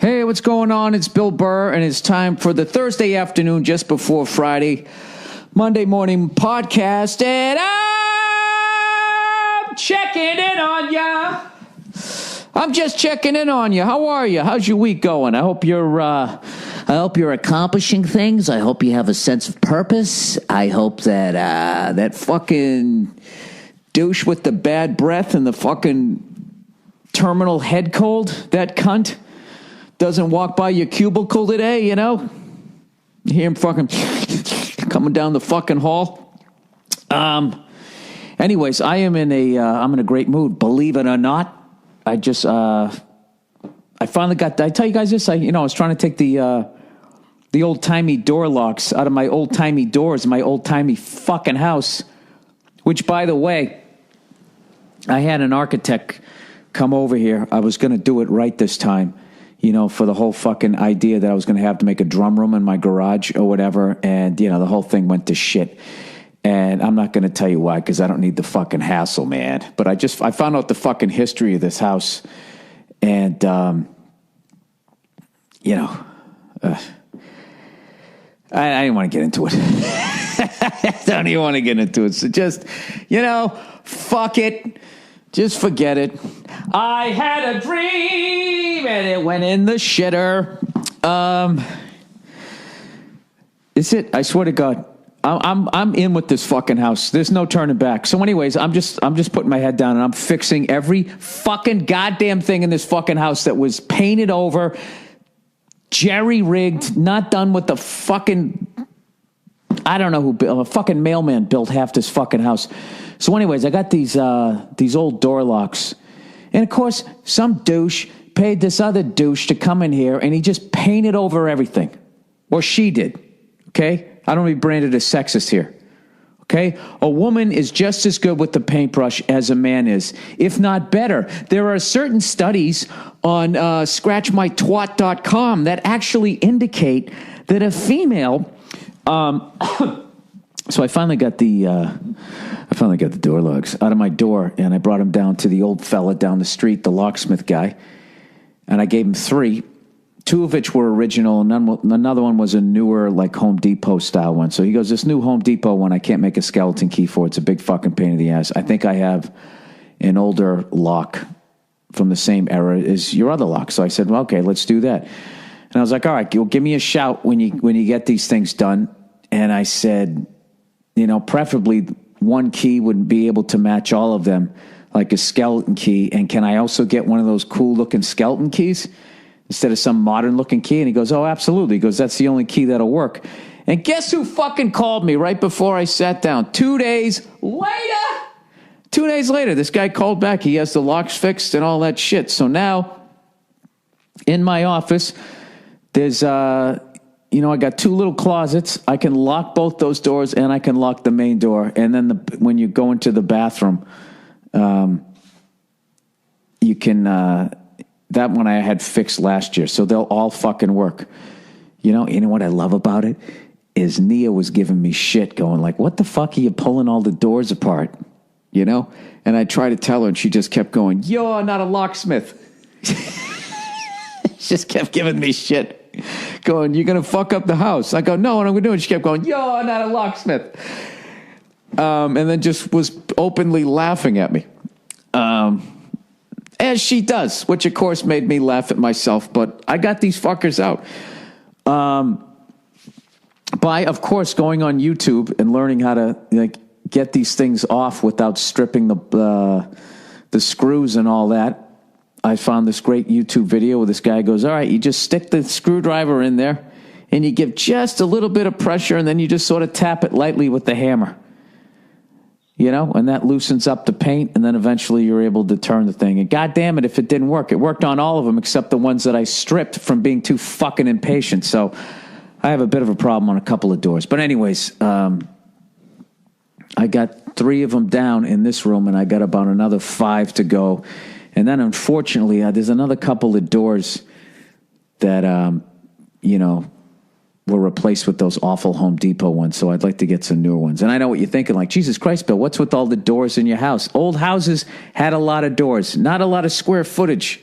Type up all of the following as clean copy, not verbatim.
Hey, what's going on? It's Bill Burr, and it's time for the Thursday afternoon, just before Friday, Monday morning podcast, and I'm checking in on ya. I'm just checking in on you. How are you? How's your week going? I hope you're accomplishing things. I hope you have a sense of purpose. I hope that that fucking douche with the bad breath and the fucking terminal head cold, that cunt, doesn't walk by your cubicle today, you know? You hear him fucking coming down the fucking hall. Anyways, I'm in a great mood. Believe it or not, I finally got. Did I tell you guys this? I was trying to take the old timey door locks out of my old timey doors in my old timey fucking house. Which, by the way, I had an architect come over here. I was going to do it right this time. For the whole fucking idea that I was going to have to make a drum room in my garage or whatever. And, the whole thing went to shit. And I'm not going to tell you why, because I don't need the fucking hassle, man. But I found out the fucking history of this house. And, I didn't want to get into it. I don't even want to get into it. So just, fuck it. Just forget it. I had a dream and it went in the shitter. It's it. I swear to God, I'm in with this fucking house. There's no turning back. So, anyways, I'm just putting my head down and I'm fixing every fucking goddamn thing in this fucking house that was painted over, jerry rigged, not done with the fucking. I don't know who built. A fucking mailman built half this fucking house. So, anyways, I got these old door locks. And, of course, some douche paid this other douche to come in here, and he just painted over everything. Or she did, okay? I don't want to be branded as sexist here, okay? A woman is just as good with the paintbrush as a man is, if not better. There are certain studies on scratchmytwat.com that actually indicate that a female... So I finally got the door locks out of my door, and I brought them down to the old fella down the street, the locksmith guy, and I gave him 3, 2 of which were original, and another one was a newer, like Home Depot style one. So he goes, this new Home Depot one, I can't make a skeleton key for. It's a big fucking pain in the ass. I think I have an older lock from the same era as your other lock. So I said, well, okay, let's do that. And I was like, all right, you'll give me a shout when you get these things done. And I said, preferably one key would be able to match all of them, like a skeleton key. And can I also get one of those cool looking skeleton keys instead of some modern looking key? And he goes, oh, absolutely. He goes, that's the only key that'll work. And guess who fucking called me right before I sat down? 2 days later. 2 days later, this guy called back. He has the locks fixed and all that shit. So now in my office, there's, I got 2 little closets. I can lock both those doors, and I can lock the main door. And then when you go into the bathroom, you can, that one I had fixed last year. So they'll all fucking work. You know what I love about it is Nia was giving me shit going like, what the fuck are you pulling all the doors apart? And I tried to tell her, and she just kept going, you're not a locksmith. She just kept giving me shit. Going, you're going to fuck up the house. I go, no, what I'm going to do? And she kept going, you're not a locksmith. And then just was openly laughing at me. As she does, which of course made me laugh at myself. But I got these fuckers out. By, of course, going on YouTube and learning how to get these things off without stripping the screws and all that. I found this great YouTube video where this guy goes, all right, you just stick the screwdriver in there and you give just a little bit of pressure and then you just sort of tap it lightly with the hammer, and that loosens up the paint, and then eventually you're able to turn the thing. And God damn it, if it didn't work. It worked on all of them except the ones that I stripped from being too fucking impatient. So I have a bit of a problem on a couple of doors. But anyways, I got 3 of them down in this room, and I got about another 5 to go. And then, unfortunately, there's another couple of doors that, were replaced with those awful Home Depot ones. So I'd like to get some newer ones. And I know what you're thinking, like, Jesus Christ, Bill, what's with all the doors in your house? Old houses had a lot of doors, not a lot of square footage.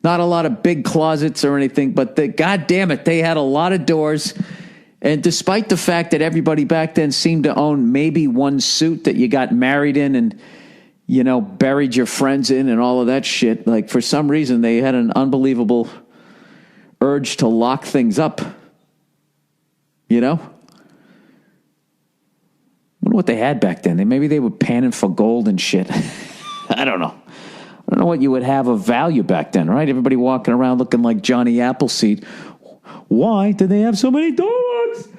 Not a lot of big closets or anything, but God damn it, they had a lot of doors. And despite the fact that everybody back then seemed to own maybe one suit that you got married in and, you know, buried your friends in and all of that shit, like for some reason they had an unbelievable urge to lock things up. You know? I wonder what they had back then. Maybe they were panning for gold and shit. I don't know. I don't know what you would have of value back then, right? Everybody walking around looking like Johnny Appleseed. Why did they have so many dogs?